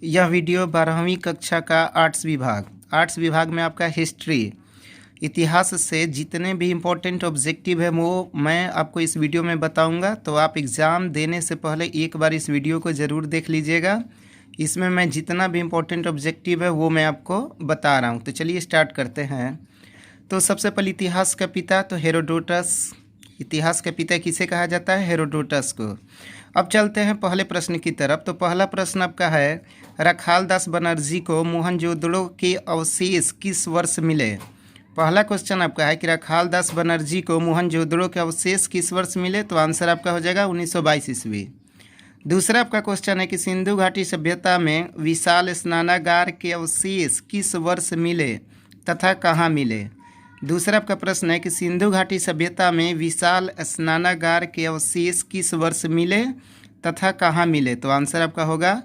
यह वीडियो 12वीं कक्षा का आर्ट्स विभाग में आपका हिस्ट्री इतिहास से जितने भी इम्पोर्टेंट ऑब्जेक्टिव है वो मैं आपको इस वीडियो में बताऊंगा। तो आप एग्ज़ाम देने से पहले एक बार इस वीडियो को ज़रूर देख लीजिएगा। इसमें मैं जितना भी इम्पोर्टेंट ऑब्जेक्टिव है वो मैं आपको बता रहा हूँ। तो चलिए स्टार्ट करते हैं। तो सबसे पहले इतिहास का पिता तो हेरोडोटस। इतिहास का पिता किसे कहा जाता है? हेरोडोटस को। अब चलते हैं पहले प्रश्न की तरफ। तो पहला प्रश्न आपका है, रखाल दास बनर्जी को मोहनजोदड़ो के अवशेष किस वर्ष मिले? पहला क्वेश्चन आपका है कि रखाल दास बनर्जी को मोहनजोदड़ो के अवशेष किस वर्ष मिले? तो आंसर आपका हो जाएगा 1922 ईस्वी। दूसरा आपका क्वेश्चन है कि सिंधु घाटी सभ्यता में विशाल स्नानागार के अवशेष किस वर्ष मिले तथा कहाँ मिले? दूसरा आपका प्रश्न है कि सिंधु घाटी सभ्यता में विशाल स्नानागार के अवशेष किस वर्ष मिले तथा कहाँ मिले? तो आंसर आपका होगा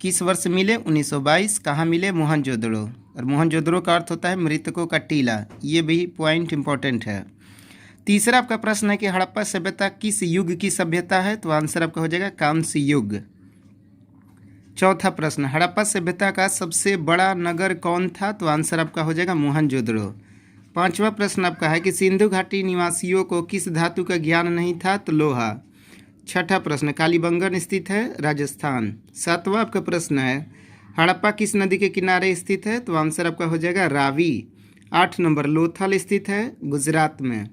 किस वर्ष मिले? 1922। कहाँ मिले? मोहनजोदड़ो। और मोहनजोदड़ो का अर्थ होता है मृतकों का टीला। ये भी पॉइंट इंपॉर्टेंट है। तीसरा आपका प्रश्न है कि हड़प्पा सभ्यता किस युग की सभ्यता है? तो आंसर आपका हो जाएगा कांस्य युग। चौथा प्रश्न, हड़प्पा सभ्यता का सबसे बड़ा नगर कौन था? तो आंसर आपका हो जाएगा मोहनजोदड़ो। पांचवा प्रश्न आपका है कि सिंधु घाटी निवासियों को किस धातु का ज्ञान नहीं था? तो लोहा। छठा प्रश्न, कालीबंगन स्थित है राजस्थान। सातवां आपका प्रश्न है, हड़प्पा किस नदी के किनारे स्थित है? तो आंसर आपका हो जाएगा रावी। 8 नंबर, लोथल स्थित है गुजरात में।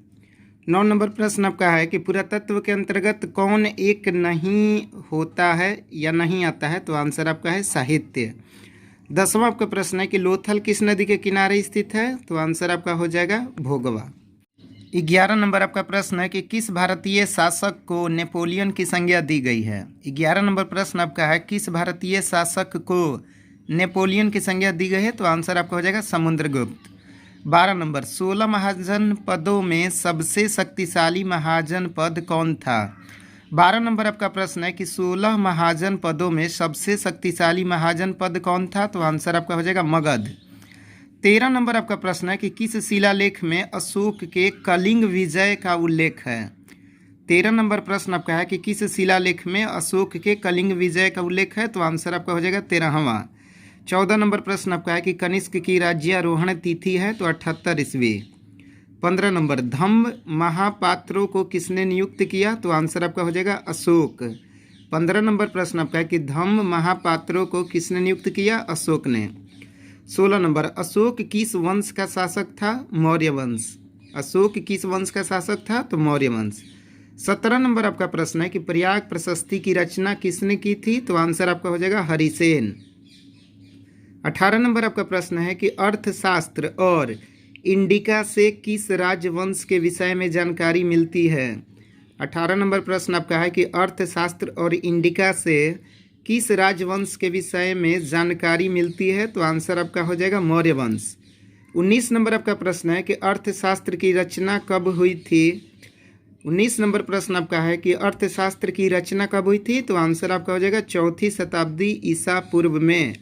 9 नंबर प्रश्न आपका है कि पुरातत्व के अंतर्गत कौन एक नहीं होता है या नहीं आता है? तो आंसर आपका है साहित्य। 10वां आपका प्रश्न है कि लोथल किस नदी के किनारे स्थित है? तो आंसर आपका हो जाएगा भोगवा। 11 नंबर आपका प्रश्न है कि किस भारतीय शासक को नेपोलियन की संज्ञा दी गई है? 11 नंबर प्रश्न आपका है किस भारतीय शासक को नेपोलियन की संज्ञा दी गई है? तो आंसर आपका हो जाएगा समुद्रगुप्त। 12 नंबर, 16 महाजन पदों में सबसे शक्तिशाली महाजन पद कौन था? 12 नंबर आपका प्रश्न है कि 16 महाजन पदों में सबसे शक्तिशाली महाजन पद कौन था? तो आंसर आपका हो जाएगा मगध। 13 नंबर आपका प्रश्न है कि किस शिलालेख में अशोक के कलिंग विजय का उल्लेख है? 13 नंबर प्रश्न आपका है कि किस शिलालेख में अशोक के कलिंग विजय का उल्लेख है? तो आंसर आपका हो जाएगा 13वां। 14 नंबर प्रश्न आपका है कि कनिष्क की राज्यारोहण तिथि है? तो 78 ईस्वी। 15 नंबर, धम्म महापात्रों को किसने नियुक्त किया? तो आंसर आपका हो जाएगा अशोक। 15 नंबर प्रश्न आपका है कि धम्म महापात्रों को किसने नियुक्त किया? अशोक ने। 16 नंबर, अशोक किस वंश का शासक था? मौर्य वंश। अशोक किस वंश का शासक था? तो मौर्य वंश। 17 नंबर आपका प्रश्न है कि प्रयाग प्रशस्ति की रचना किसने की थी? तो आंसर आपका हो जाएगा हरिसेन। 18 नंबर आपका प्रश्न है कि अर्थशास्त्र और इंडिका से किस राजवंश के विषय में जानकारी मिलती है? 18 नंबर प्रश्न आपका है कि अर्थशास्त्र और इंडिका से किस राजवंश के विषय में जानकारी मिलती है? तो आंसर आपका हो जाएगा मौर्य वंश। 19 नंबर आपका प्रश्न है कि अर्थशास्त्र की रचना कब हुई थी? 19 नंबर प्रश्न आपका है कि अर्थशास्त्र की रचना कब हुई थी? तो आंसर आपका हो जाएगा 4वीं शताब्दी ईसा पूर्व में।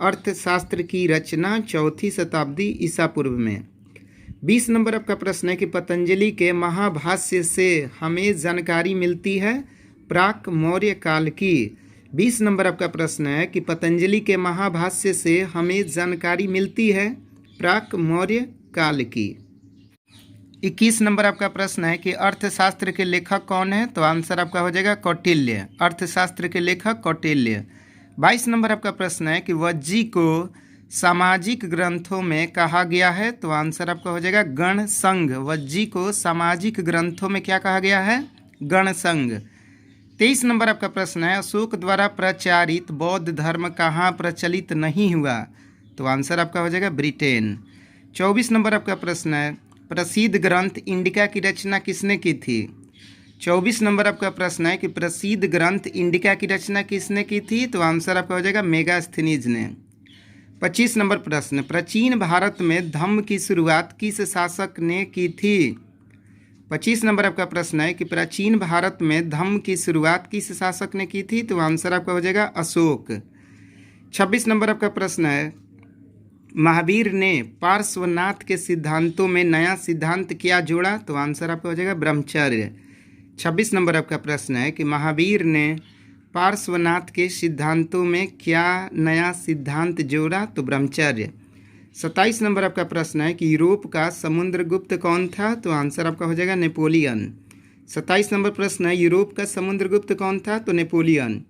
अर्थशास्त्र की रचना 4वीं शताब्दी ईसा पूर्व में। 20 नंबर आपका प्रश्न है कि पतंजलि के महाभाष्य से हमें जानकारी मिलती है प्राक मौर्य काल की। 20 नंबर आपका प्रश्न है कि पतंजलि के महाभाष्य से हमें जानकारी मिलती है प्राक मौर्य काल की। 21 नंबर आपका प्रश्न है कि अर्थशास्त्र के लेखक कौन है? तो आंसर आपका हो जाएगा कौटिल्य। अर्थशास्त्र के लेखक कौटिल्य। 22 नंबर आपका प्रश्न है कि वज्जी को सामाजिक ग्रंथों में कहा गया है? तो आंसर आपका हो जाएगा गण संघ। वज्जी को सामाजिक ग्रंथों में क्या कहा गया है? गण संघ। 23 नंबर आपका प्रश्न है अशोक द्वारा प्रचारित बौद्ध धर्म कहाँ प्रचलित नहीं हुआ? तो आंसर आपका हो जाएगा ब्रिटेन। 24 नंबर आपका प्रश्न है प्रसिद्ध ग्रंथ इंडिका की रचना किसने की थी? 24 नंबर आपका प्रश्न है कि प्रसिद्ध ग्रंथ इंडिका की रचना किसने की थी? तो आंसर आपका हो जाएगा मेगास्थनीज ने। 25 नंबर प्रश्न, प्राचीन भारत में धम्म की शुरुआत किस शासक ने की थी? 25 नंबर आपका प्रश्न है कि प्राचीन भारत में धम्म की शुरुआत किस शासक ने की थी? तो आंसर आपका हो जाएगा अशोक। 26 नंबर आपका प्रश्न है महावीर ने पार्श्वनाथ के सिद्धांतों में नया सिद्धांत क्या जोड़ा? तो आंसर आपका हो जाएगा ब्रह्मचर्य। 26 नंबर आपका प्रश्न है कि महावीर ने पार्श्वनाथ के सिद्धांतों में क्या नया सिद्धांत जोड़ा? तो ब्रह्मचर्य। 27 नंबर आपका प्रश्न है कि यूरोप का समुद्रगुप्त कौन था? तो आंसर आपका हो जाएगा नेपोलियन। 27 नंबर प्रश्न है यूरोप का समुद्रगुप्त कौन था? तो नेपोलियन।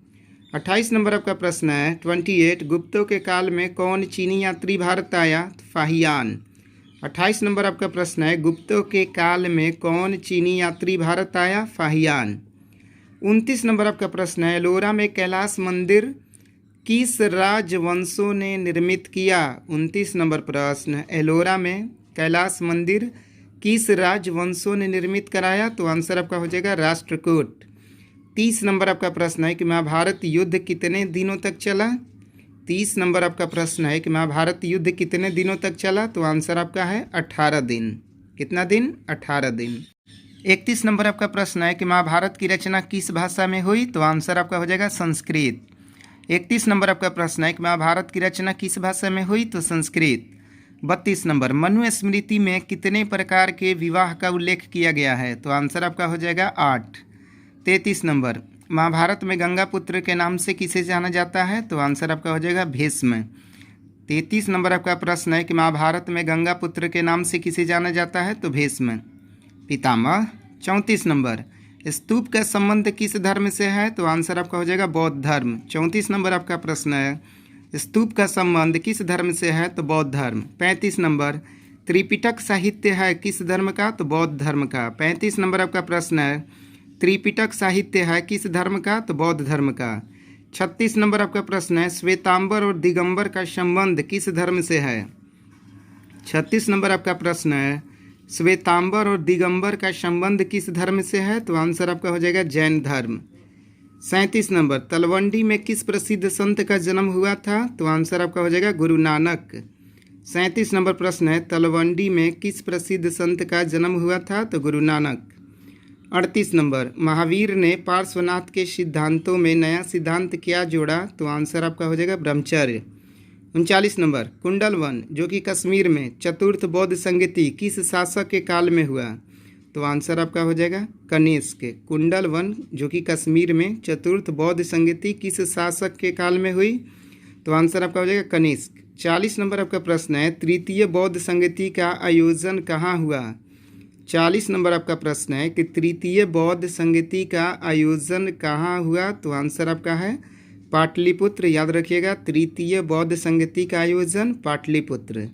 28 नंबर आपका प्रश्न है 28 गुप्तों के काल में कौन चीनी यात्री भारत आया? तो फाहियान। 28 नंबर आपका प्रश्न है गुप्तों के काल में कौन चीनी यात्री भारत आया? फाहियान। 29 नंबर आपका प्रश्न है एलोरा में कैलाश मंदिर किस राजवंशों ने निर्मित किया? 29 नंबर प्रश्न एलोरा में कैलाश मंदिर किस राजवंशों ने निर्मित कराया? तो आंसर आपका हो जाएगा राष्ट्रकूट। 30 नंबर आपका प्रश्न है कि महाभारत युद्ध कितने दिनों तक चला? 30 नंबर आपका प्रश्न है कि महाभारत युद्ध कितने दिनों तक चला? तो आंसर आपका है 18 दिन। कितना दिन? 18 दिन। 31 नंबर आपका प्रश्न है कि महाभारत की रचना किस भाषा में हुई? तो आंसर आपका हो जाएगा संस्कृत। 31 नंबर आपका प्रश्न है कि महाभारत की रचना किस भाषा में हुई? तो संस्कृत। 32 नंबर मनुस्मृति में कितने प्रकार के विवाह का उल्लेख किया गया है? तो आंसर आपका हो जाएगा 8। 33 नंबर महाभारत में गंगा पुत्र के नाम से किसे जाना जाता है? तो आंसर आपका हो जाएगा भीष्म। 33 नंबर आपका प्रश्न है कि महाभारत में गंगा पुत्र के नाम से किसे जाना जाता है? तो भीष्म पितामह। 34 नंबर स्तूप का संबंध किस धर्म से है? तो आंसर आपका हो जाएगा बौद्ध धर्म। 34 नंबर आपका प्रश्न है स्तूप का संबंध किस धर्म से है? तो बौद्ध धर्म। 35 नंबर त्रिपिटक साहित्य है किस धर्म का? तो बौद्ध धर्म का। 35 नंबर आपका प्रश्न है त्रिपिटक साहित्य है किस धर्म का? तो बौद्ध धर्म का। 36 नंबर आपका प्रश्न है श्वेतांबर और दिगंबर का संबंध किस धर्म से है? 36 नंबर आपका प्रश्न है श्वेतांबर और दिगंबर का संबंध किस धर्म से है? तो आंसर आपका हो जाएगा जैन धर्म। 37 नंबर तलवंडी में किस प्रसिद्ध संत का जन्म हुआ था? तो आंसर आपका हो जाएगा गुरु नानक। 37 नंबर प्रश्न है तलवंडी में किस प्रसिद्ध संत का जन्म हुआ था? तो गुरु नानक। 38 नंबर महावीर ने पार्श्वनाथ के सिद्धांतों में नया सिद्धांत क्या जोड़ा? तो आंसर आपका हो जाएगा ब्रह्मचर्य। 39 नंबर कुंडलवन जो कि कश्मीर में चतुर्थ बौद्ध संगति किस शासक के काल में हुआ? तो आंसर आपका हो जाएगा कनिष्क। कुंडलवन जो कि कश्मीर में चतुर्थ बौद्ध संगति किस शासक के काल में हुई? तो आंसर आपका हो जाएगा कनिष्क। 40 नंबर आपका प्रश्न है तृतीय बौद्ध संगति का आयोजन कहाँ हुआ? 40 नंबर आपका प्रश्न है कि तृतीय बौद्ध संगति का आयोजन कहाँ हुआ? तो आंसर आपका है पाटलिपुत्र। याद रखिएगा तृतीय बौद्ध संगति का आयोजन पाटलिपुत्र।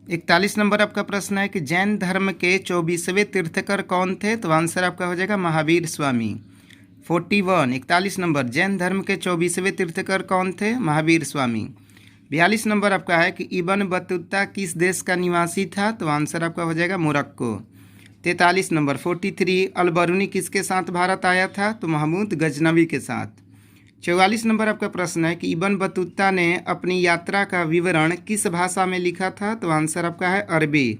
41 नंबर आपका प्रश्न है कि जैन धर्म के 24वें तीर्थकर कौन थे? तो आंसर आपका हो जाएगा महावीर स्वामी। 41 नंबर जैन धर्म के 24वें तीर्थकर कौन थे? महावीर स्वामी। 42 नंबर आपका है कि इब्न बतूता किस देश का निवासी था? तो आंसर आपका हो जाएगा मोरक्को। 43 नंबर 43 अल-बरूनी किसके साथ भारत आया था? तो महमूद गजनवी के साथ। 44 नंबर आपका प्रश्न है कि इब्न बतूता ने अपनी यात्रा का विवरण किस भाषा में लिखा था? तो आंसर आपका है अरबी।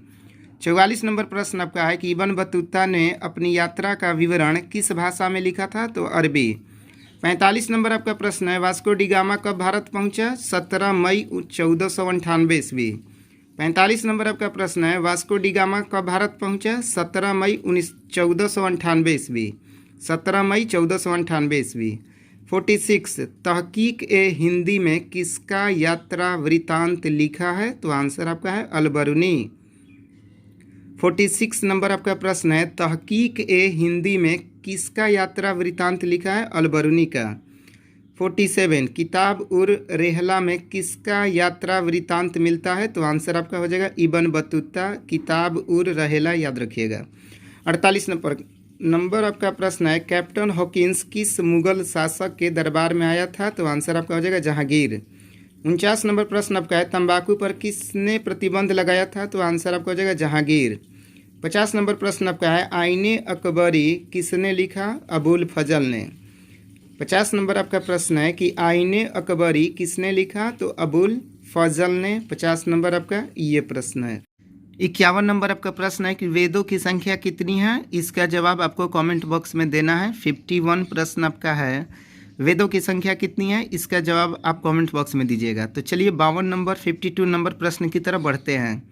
44 नंबर प्रश्न आपका है कि इब्न बतूता ने अपनी यात्रा का विवरण किस भाषा में लिखा था? तो अरबी। 45 नंबर आपका प्रश्न है वास्को डी गामा कब भारत पहुंचा? 17 मई 1498 ईस्वी। 45 नंबर आपका प्रश्न है वास्को डी गामा कब भारत पहुंचा? 17 मई 1498 ईस्वी। 17 मई 1498 ईस्वी। 46 तहकीक ए हिंदी में किसका यात्रा वृतांत लिखा है? तो आंसर आपका है अल-बरूनी। 46 नंबर आपका प्रश्न है तहकीक ए हिंदी में किसका यात्रा वृतांत लिखा है? अल-बरूनी का। 47 किताब उर रेहला में किसका यात्रा वृतांत मिलता है? तो आंसर आपका हो जाएगा इब्न बतूता किताब उर रेहला। याद रखिएगा। 48 नंबर आपका प्रश्न है कैप्टन हॉकिंस किस मुगल शासक के दरबार में आया था? तो आंसर आपका हो जाएगा जहांगीर। 49 नंबर प्रश्न आपका है तंबाकू पर किसने प्रतिबंध लगाया था? तो आंसर आपका हो जाएगा जहांगीर। 50 नंबर प्रश्न आपका है आईने अकबरी किसने लिखा? अबुल फजल ने। 50 नंबर आपका प्रश्न है कि आईने अकबरी किसने लिखा? तो अबुल फजल ने। 50 नंबर आपका ये प्रश्न है। 51 नंबर आपका प्रश्न है कि वेदों की संख्या कितनी है? इसका जवाब आपको कमेंट बॉक्स में देना है। 51 प्रश्न आपका है वेदों की संख्या कितनी है? इसका जवाब आप कमेंट बॉक्स में दीजिएगा। तो चलिए 52 नंबर 52 नंबर प्रश्न की तरफ बढ़ते हैं।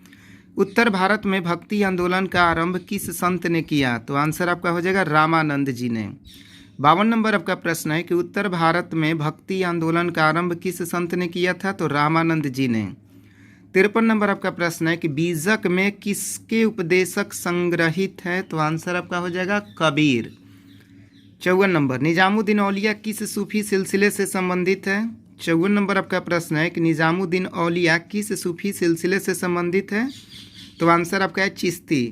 उत्तर भारत में भक्ति आंदोलन का आरंभ किस संत ने किया? तो आंसर आपका हो जाएगा रामानंद जी ने। 52 नंबर आपका प्रश्न है कि उत्तर भारत में भक्ति आंदोलन का आरंभ किस संत ने किया था? तो रामानंद जी ने। 53 नंबर आपका प्रश्न है कि बीजक में किसके उपदेशक संग्रहित है? तो आंसर आपका हो जाएगा कबीर। 54 नंबर निजामुद्दीन औलिया किस सूफी सिलसिले से संबंधित है? 54 नंबर आपका प्रश्न है कि निजामुद्दीन औलिया किस सूफी सिलसिले से संबंधित है? तो आंसर आपका है चिश्ती।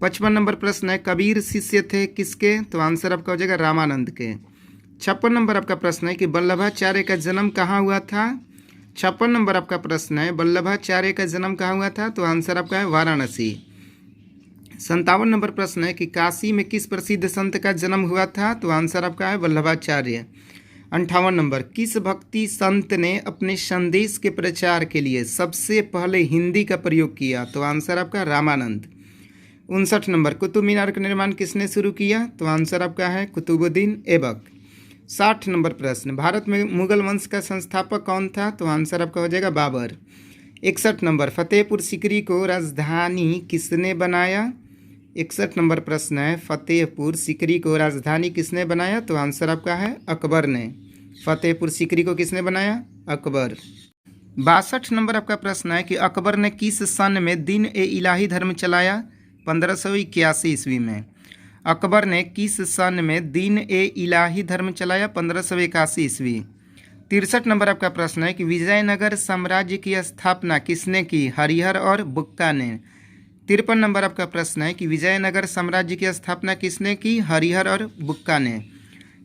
55 नंबर प्रश्न है कबीर शिष्य थे किसके? तो आंसर आपका हो जाएगा रामानंद के। 56 नंबर आपका प्रश्न है कि वल्लभाचार्य का जन्म कहाँ हुआ था? 56 नंबर आपका प्रश्न है वल्लभाचार्य का जन्म कहाँ हुआ था? तो आंसर आपका है वाराणसी। 57 नंबर प्रश्न है कि काशी में किस प्रसिद्ध संत का जन्म हुआ था? तो आंसर आपका है वल्लभाचार्य। 58 नंबर किस भक्ति संत ने अपने संदेश के प्रचार के लिए सबसे पहले हिंदी का प्रयोग किया? तो आंसर आपका रामानंद। 59 नंबर कुतुब मीनार का निर्माण किसने शुरू किया? तो आंसर आपका है कुतुबुद्दीन ऐबक। 60 नंबर प्रश्न भारत में मुगल वंश का संस्थापक कौन था? तो आंसर आपका हो जाएगा बाबर। 61 नंबर फतेहपुर सीकरी को राजधानी किसने बनाया? 61 नंबर प्रश्न है फतेहपुर सीकरी को राजधानी किसने बनाया? तो आंसर आपका है अकबर ने। फतेहपुर सीकरी को किसने बनाया? अकबर। 62 नंबर आपका प्रश्न है कि अकबर ने किस सन में दिन ए इलाही धर्म चलाया? 1581 ईस्वी में। अकबर ने किस सन में दिन ए इलाही धर्म चलाया? 1581 ईस्वी। 63 नंबर आपका प्रश्न है कि विजयनगर साम्राज्य की स्थापना किसने की? हरिहर और बुक्का ने। 53 नंबर आपका प्रश्न है कि विजयनगर साम्राज्य की स्थापना किसने की? हरिहर और बुक्का ने।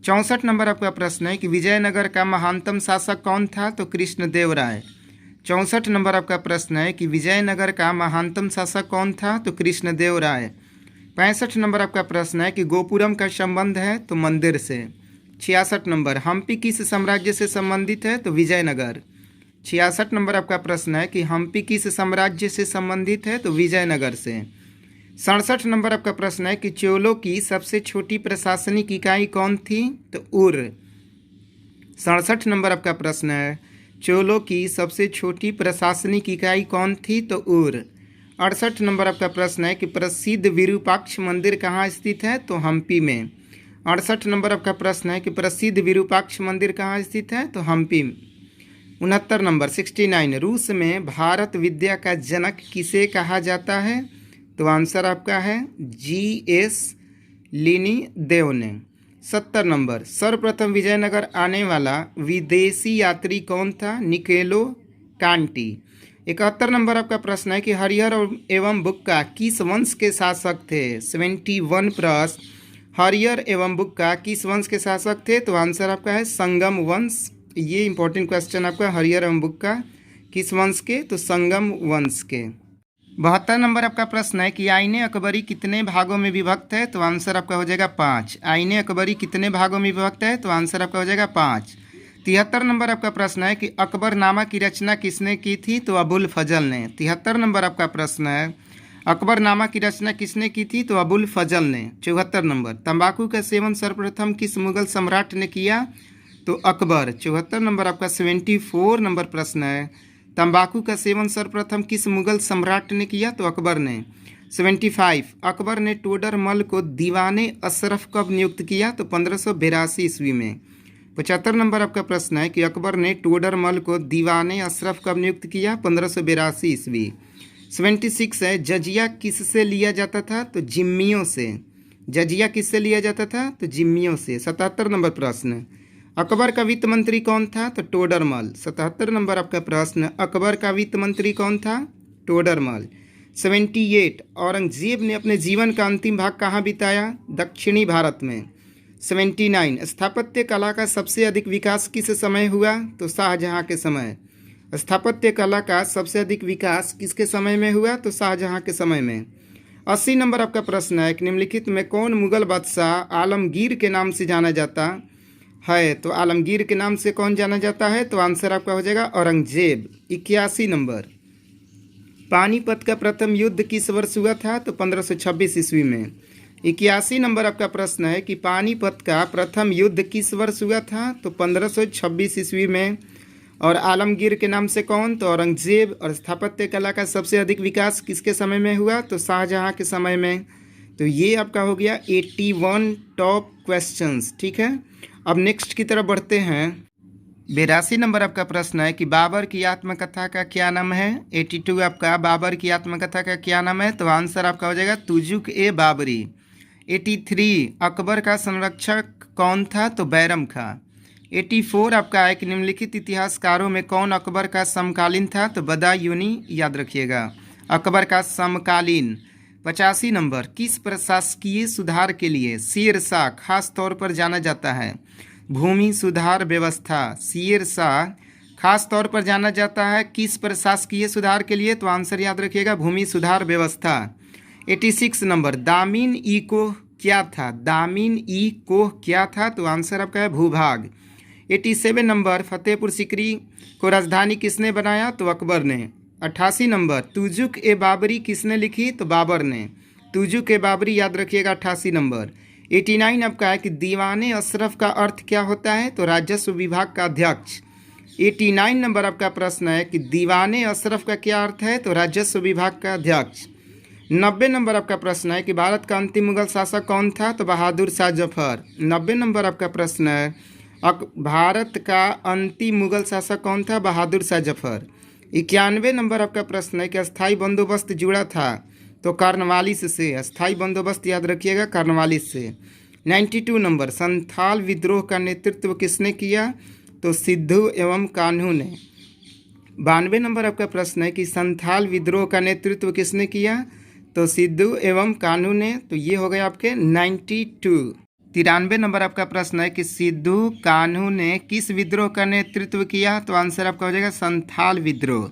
64 नंबर आपका प्रश्न है कि विजयनगर का महानतम शासक कौन था? तो कृष्णदेवराय। 64 नंबर आपका प्रश्न है कि विजयनगर का महानतम शासक कौन था? तो कृष्णदेवराय। 65 नंबर आपका प्रश्न है कि गोपुरम का संबंध है? तो मंदिर से। 66 नंबर हम्पी किस साम्राज्य से संबंधित है? तो विजयनगर। 66 नंबर आपका प्रश्न है कि हम्पी किस साम्राज्य से संबंधित है? तो विजयनगर से। 67 नंबर आपका प्रश्न है कि चोलों की सबसे छोटी प्रशासनिक इकाई कौन थी? तो उर। 67 नंबर आपका प्रश्न है चोलों की सबसे छोटी प्रशासनिक इकाई कौन थी? तो उर। 68 नंबर आपका प्रश्न है कि प्रसिद्ध विरूपाक्ष मंदिर कहाँ स्थित है? तो हम्पी में। 68 नंबर आपका प्रश्न है कि प्रसिद्ध विरूपाक्ष मंदिर कहाँ स्थित है? तो हम्पी। 69 नंबर 69 रूस में भारत विद्या का जनक किसे कहा जाता है? तो आंसर आपका है G.S. लिनी देव ने। 70 नंबर सर्वप्रथम विजयनगर आने वाला विदेशी यात्री कौन था? निकोलो कांटी। 71 नंबर आपका प्रश्न है कि हरिहर एवं बुक्का किस वंश के शासक थे? 71 प्रश्न हरिहर एवं बुक्का किस वंश के शासक थे? तो आंसर आपका है संगम वंश। ये इंपॉर्टेंट क्वेश्चन आपका हरिहर एवं बुक्का किस वंश के? तो संगम वंश के। 72 नंबर आपका प्रश्न है कि आईने अकबरी कितने भागों में विभक्त है? तो आंसर आपका हो जाएगा 5। आईने अकबरी कितने भागों में विभक्त है? तो आंसर आपका हो जाएगा 5। 73 नंबर आपका प्रश्न है कि अकबरनामा की रचना किसने की थी? तो अबुल फजल ने। 73 नंबर आपका प्रश्न है अकबरनामा की रचना किसने की थी? तो अबुल फजल ने। 74 नंबर तंबाकू का सेवन सर्वप्रथम किस मुगल सम्राट ने किया? तो अकबर। 74 नंबर आपका 74 नंबर प्रश्न है तंबाकू का सेवन सर्वप्रथम किस मुगल सम्राट ने किया? तो अकबर ने। 75 अकबर ने टोडरमल को दीवाने अशरफ कब नियुक्त किया? तो 1582 ईस्वी में। 75 नंबर आपका प्रश्न है कि अकबर ने टोडरमल को दीवाने अशरफ कब नियुक्त किया? 1582 ईस्वी। 76 है जजिया किससे लिया जाता था? तो जिम्मियों से। जजिया किससे लिया जाता था? तो जिम्मियों से। 77 नंबर प्रश्न अकबर का वित्त मंत्री कौन था? तो टोडरमल। 77 नंबर आपका प्रश्न अकबर का वित्त मंत्री कौन था? टोडरमल। 78 औरंगजेब ने अपने जीवन का अंतिम भाग कहाँ बिताया? दक्षिणी भारत में। 79 स्थापत्य कला का सबसे अधिक विकास किस समय हुआ? तो शाहजहाँ के समय। स्थापत्य कला का सबसे अधिक विकास किसके समय में हुआ? तो शाहजहाँ के समय में। 80 नंबर आपका प्रश्न है कि निम्नलिखित में कौन मुगल बादशाह आलमगीर के नाम से जाना जाता है? तो आलमगीर के नाम से कौन जाना जाता है? तो आंसर आपका हो जाएगा औरंगजेब। 81 नंबर पानीपत का प्रथम युद्ध किस वर्ष हुआ था? तो 1526 ईस्वी में। 81 नंबर आपका प्रश्न है कि पानीपत का प्रथम युद्ध किस वर्ष हुआ था? तो 1526 ईस्वी में। और आलमगीर के नाम से कौन? तो औरंगजेब। और स्थापत्य कला का सबसे अधिक विकास किसके समय में हुआ? तो शाहजहाँ के समय में। तो ये आपका हो गया 81 टॉप क्वेश्चंस। ठीक है, अब नेक्स्ट की तरफ बढ़ते हैं। 82 नंबर आपका प्रश्न है कि बाबर की आत्मकथा का क्या नाम है। 82 आपका बाबर की आत्मकथा का क्या नाम है, तो आंसर आपका हो जाएगा तुजुक ए बाबरी। 83 अकबर का संरक्षक कौन था, तो बैरम खां। 84 आपका है कि निम्नलिखित इतिहासकारों में कौन अकबर का समकालीन था, तो बदायूनी याद रखिएगा, अकबर का समकालीन। 85 नंबर किस प्रशासकीय सुधार के लिए शेर शाह खास तौर पर जाना जाता है। भूमि सुधार व्यवस्था, शेर शाह खास तौर पर जाना जाता है किस प्रशासकीय सुधार के लिए, तो आंसर याद रखिएगा भूमि सुधार व्यवस्था। 86 नंबर दामिन ई कोह क्या था, दामिन ई कोह क्या था, तो आंसर आपका है भूभाग। 87 नंबर फतेहपुर सीकरी को राजधानी किसने बनाया, तो अकबर ने। 88 नंबर तुजुक ए बाबरी किसने लिखी, तो बाबर ने। तुजुक ए बाबरी याद रखिएगा 88 नंबर। 89 आपका है कि दीवाने अशरफ का अर्थ क्या होता है, तो राजस्व विभाग का अध्यक्ष। 89 नंबर आपका प्रश्न है कि दीवाने अशरफ का क्या अर्थ है, तो राजस्व विभाग का अध्यक्ष। 90 नंबर आपका प्रश्न है कि भारत का अंतिम मुगल शासक कौन था, तो बहादुर शाह जफर। 90 नंबर आपका प्रश्न है भारत का अंतिम मुगल शासक कौन था, बहादुर शाह जफर। 91 नंबर आपका प्रश्न है कि अस्थाई बंदोबस्त जुड़ा था, तो कार्नवालिस से। अस्थाई बंदोबस्त याद रखिएगा कार्नवालिस से। 92 नंबर संथाल विद्रोह का नेतृत्व किसने किया, तो सिद्धू एवं कान्हू ने। 92 नंबर आपका प्रश्न है कि संथाल विद्रोह का नेतृत्व किसने किया, तो सिद्धू एवं कान्हू ने। तो ये हो गए आपके 92। 93 नंबर आपका प्रश्न है कि सिद्धू कान्हू ने किस विद्रोह का नेतृत्व किया, तो आंसर आपका हो जाएगा संथाल विद्रोह।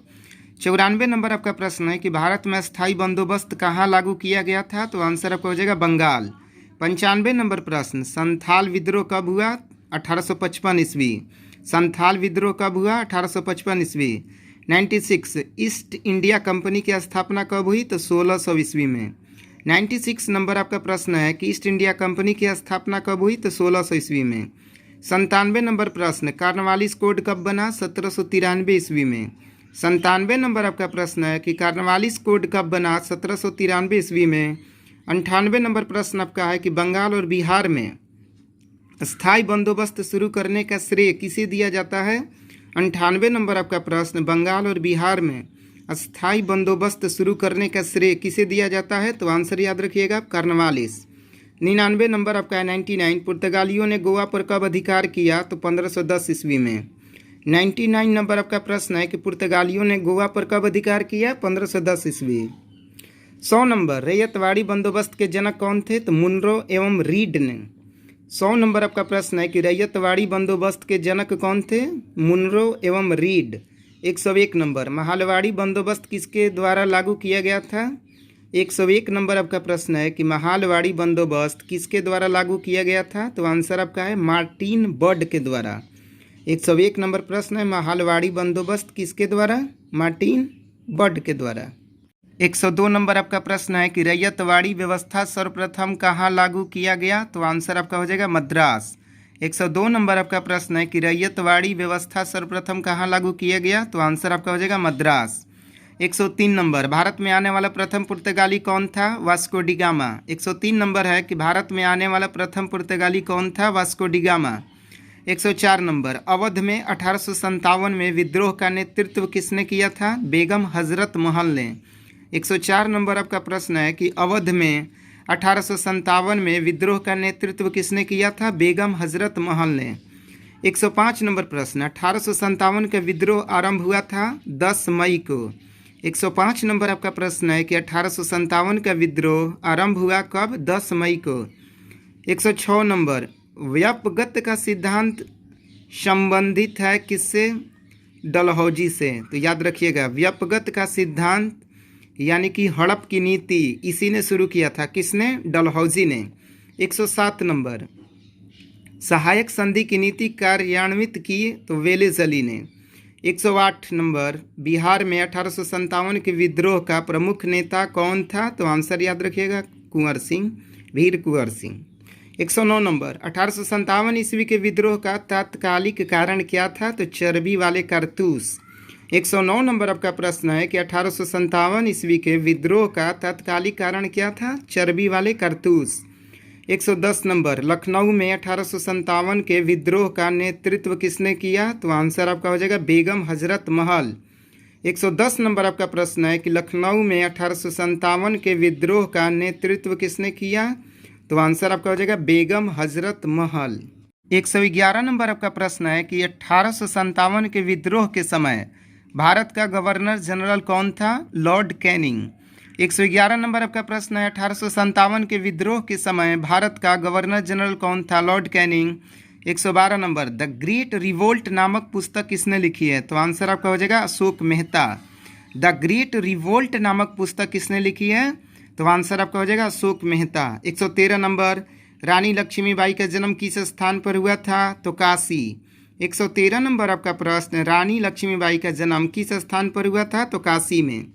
94 नंबर आपका प्रश्न है कि भारत में अस्थाई बंदोबस्त कहाँ लागू किया गया था, तो आंसर आपका हो जाएगा बंगाल। 95 नंबर प्रश्न संथाल विद्रोह कब हुआ, 1855 ईस्वी। संथाल विद्रोह कब हुआ, 1855 ईस्वी। 96 ईस्ट इंडिया कंपनी की स्थापना कब हुई, तो 1600 ईस्वी में। 96 नंबर आपका प्रश्न है कि ईस्ट इंडिया कंपनी की स्थापना कब हुई, तो 1600 ईस्वी में। 97 नंबर प्रश्न कार्नवालिस कोड कब बना, 1793 ईस्वी में। 97 नंबर आपका प्रश्न है कि कार्नवालिस कोड कब बना, 1793 ईस्वी में। 98 नंबर प्रश्न आपका है कि बंगाल और बिहार में स्थायी बंदोबस्त शुरू करने का श्रेय किसे दिया जाता है। 98 नंबर आपका प्रश्न बंगाल और बिहार में अस्थाई बंदोबस्त शुरू करने का श्रेय किसे दिया जाता है, तो आंसर याद रखिएगा कार्नवालिस। 99 नंबर आपका है 99 पुर्तगालियों ने गोवा पर कब अधिकार किया, तो 1510 ईस्वी में। 99 नंबर आपका प्रश्न है कि पुर्तगालियों ने गोवा पर कब अधिकार किया, 1510 ईस्वी। 100 नंबर रैयतवाड़ी बंदोबस्त के जनक कौन थे, तो मुनरो एवं रीड ने। 100 नंबर आपका प्रश्न है कि रैयतवाड़ी बंदोबस्त के जनक कौन थे, मुनरो एवं रीड। 101 नंबर महालवाड़ी बंदोबस्त किसके द्वारा लागू किया गया था। 101 नंबर आपका प्रश्न है कि महालवाड़ी बंदोबस्त किसके द्वारा लागू किया गया था, तो आंसर आपका है मार्टिन बर्ड के द्वारा। 101 नंबर प्रश्न है महालवाड़ी बंदोबस्त किसके द्वारा, मार्टिन बर्ड के द्वारा। 102 नंबर आपका प्रश्न है कि रैयतवाड़ी व्यवस्था सर्वप्रथम कहाँ लागू किया गया, तो आंसर आपका हो जाएगा मद्रास। 102 नंबर आपका प्रश्न है कि रैयतवाड़ी व्यवस्था सर्वप्रथम कहाँ लागू किया गया, तो आंसर आपका हो जाएगा मद्रास। 103 नंबर भारत में आने वाला प्रथम पुर्तगाली कौन था, वास्को डी गामा। 103 नंबर है कि भारत में आने वाला प्रथम पुर्तगाली कौन था, Vasco D gamma. 104 number Awadh में 1857 में विद्रोह का नेतृत्व किसने किया था, बेगम हजरत महल ने। 104 नंबर आपका प्रश्न है कि अवध में 1857 में विद्रोह का नेतृत्व किसने किया था, बेगम हजरत महल ने। 105 नंबर प्रश्न 1857 का विद्रोह आरंभ हुआ था 10 मई को। 105 नंबर आपका प्रश्न है कि 1857 का विद्रोह आरंभ हुआ कब, 10 मई को। 106 नंबर व्यापगत का सिद्धांत संबंधित है किससे, डलहौजी से। तो याद रखिएगा व्यापगत का सिद्धांत यानी कि हड़प की नीति इसी ने शुरू किया था, किसने, डलहौजी ने। 107 नंबर सहायक संधि की नीति कार्यान्वित की, तो वेलेज़ली ने। 108 नंबर बिहार में 1857 के विद्रोह का प्रमुख नेता कौन था, तो आंसर याद रखिएगा कुंवर सिंह, वीर कुंवर सिंह। 109 नंबर 1857 ईस्वी के विद्रोह का तात्कालिक कारण क्या था, तो चर्बी वाले कारतूस। 109 नंबर आपका प्रश्न है कि 1857 ईस्वी के विद्रोह का तत्कालिक कारण क्या था? चर्बी वाले कारतूस। 110 नंबर, लखनऊ में 1857 के विद्रोह का नेतृत्व किसने किया? तो आंसर आपका हो जाएगा बेगम हजरत महल। 110 नंबर आपका प्रश्न है कि लखनऊ में 1857 के विद्रोह का नेतृत्व किसने किया? तो आंसर आपका हो जाएगा बेगम हजरत महल। 111 नंबर आपका प्रश्न है कि 1857 के विद्रोह के समय भारत का गवर्नर जनरल कौन था? Lord Canning. 111 नंबर आपका प्रश्न है 1857 के विद्रोह के समय भारत का गवर्नर जनरल कौन था? Lord Canning. 112 number, the great revolt नामक पुस्तक किसने लिखी है? तो आंसर आपका हो जाएगा Ashok Mehta. The great revolt नामक पुस्तक किसने लिखी है? तो आंसर आपका हो जाएगा अशोक मेहता। 113 नंबर, रानी लक्ष्मीबाई का जन्म किस स्थान पर हुआ था? तो काशी। 113 नंबर आपका प्रश्न, रानी लक्ष्मीबाई का जन्म किस स्थान पर हुआ था? तो काशी में।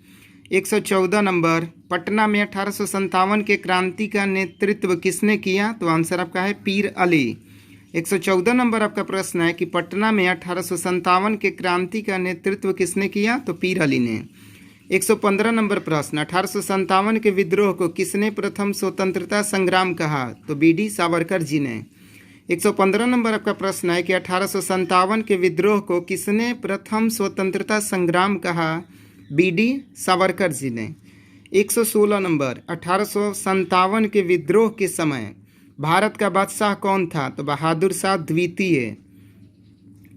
114 नंबर, पटना में 1857 के क्रांति का नेतृत्व किसने किया? तो आंसर आपका है पीर अली। 114 नंबर आपका प्रश्न है कि पटना में 1857 के क्रांति का नेतृत्व किसने किया? तो पीर अली ने। 115 नंबर प्रश्न, 1857 के विद्रोह को किसने प्रथम स्वतंत्रता संग्राम कहा? तो बी.डी. सावरकर जी ने। 115 नंबर आपका प्रश्न है कि 1857 के विद्रोह को किसने प्रथम स्वतंत्रता संग्राम कहा? बी.डी. सावरकर जी ने। 116 नंबर, 1857 के विद्रोह के समय भारत का बादशाह कौन था? तो बहादुर शाह द्वितीय।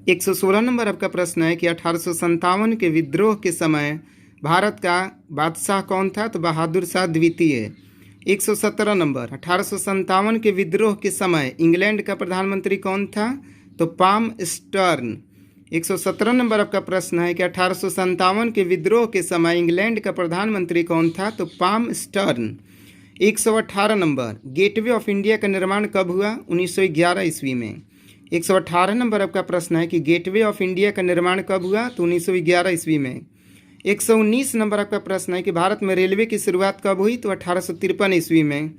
116 नंबर आपका प्रश्न है कि 1857 के विद्रोह के समय भारत का बादशाह कौन था? तो बहादुर शाह द्वितीय। 117 नंबर, 1857 के विद्रोह के समय इंग्लैंड का प्रधानमंत्री कौन था? तो पाम स्टर्न। 117 नंबर आपका प्रश्न है कि 1857 के विद्रोह के समय इंग्लैंड का प्रधानमंत्री कौन था? तो palm stern. 118 number, gateway of India का निर्माण कब हुआ? 1911 ईस्वी में। 118 नंबर आपका प्रश्न है कि गेटवे ऑफ इंडिया का निर्माण कब हुआ? तो 1911 ईस्वी में। 119 नंबर आपका प्रश्न है कि भारत में रेलवे की शुरुआत कब हुई? तो 1853 ईस्वी में।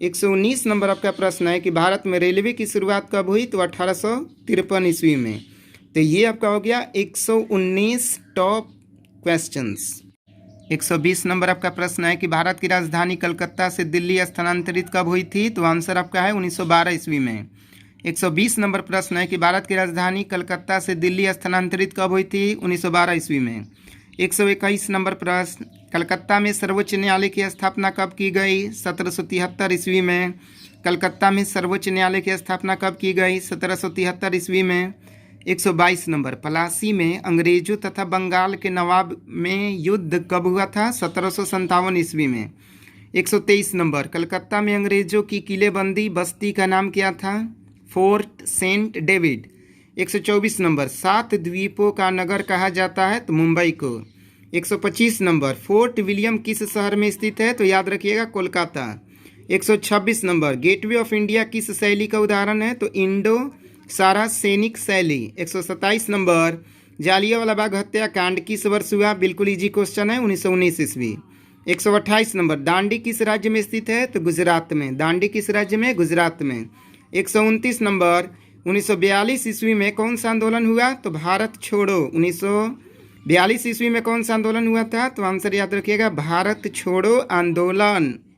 119 नंबर आपका प्रश्न है कि भारत में रेलवे की शुरुआत कब हुई? तो 1853 ईस्वी में। तो ये आपका हो गया 119 टॉप क्वेश्चंस। 120 नंबर आपका प्रश्न है कि भारत की राजधानी कलकत्ता से दिल्ली स्थानांतरित कब हुई थी? तो आंसर आपका है 1912 ईस्वी में। 120 नंबर प्रश्न है कि भारत की राजधानी कलकत्ता से दिल्ली स्थानांतरित कब हुई थी? 1912 ईस्वी में। 121 नंबर प्रश्न, कलकत्ता में सर्वोच्च न्यायालय की स्थापना कब की गई? 1773 ईस्वी में। कलकत्ता में सर्वोच्च न्यायालय की स्थापना कब की गई? 1773 ईस्वी में। 122 नंबर, पलासी में अंग्रेजों तथा बंगाल के नवाब में युद्ध कब हुआ था? 1757 ईस्वी में। 123 नंबर, कलकत्ता में अंग्रेजों की किलेबंदी बस्ती का नाम क्या था? Fort Saint David. 124 नंबर, 7 द्वीपों का नगर कहा जाता है? तो मुंबई को। 125 नंबर, फोर्ट विलियम किस शहर में स्थित है? तो याद रखिएगा Kolkata. 126 number, gateway of India किस शैली का उदाहरण है? तो इंडो सारा सैनिक शैली। 127 नंबर, जालियांवाला बाग हत्याकांड किस वर्ष हुआ? बिल्कुल इजी क्वेश्चन है, 1919 ईस्वी। 128 नंबर, दांडी किस राज्य में स्थित है? तो गुजरात में। दांडी किस राज्य में? गुजरात में। 129 नंबर, 1942 ईस्वी में कौन सा आंदोलन हुआ? तो भारत छोड़ो। 1942 ईस्वी में कौन सा आंदोलन हुआ था? तो आंसर याद रखिएगा भारत छोड़ो आंदोलन।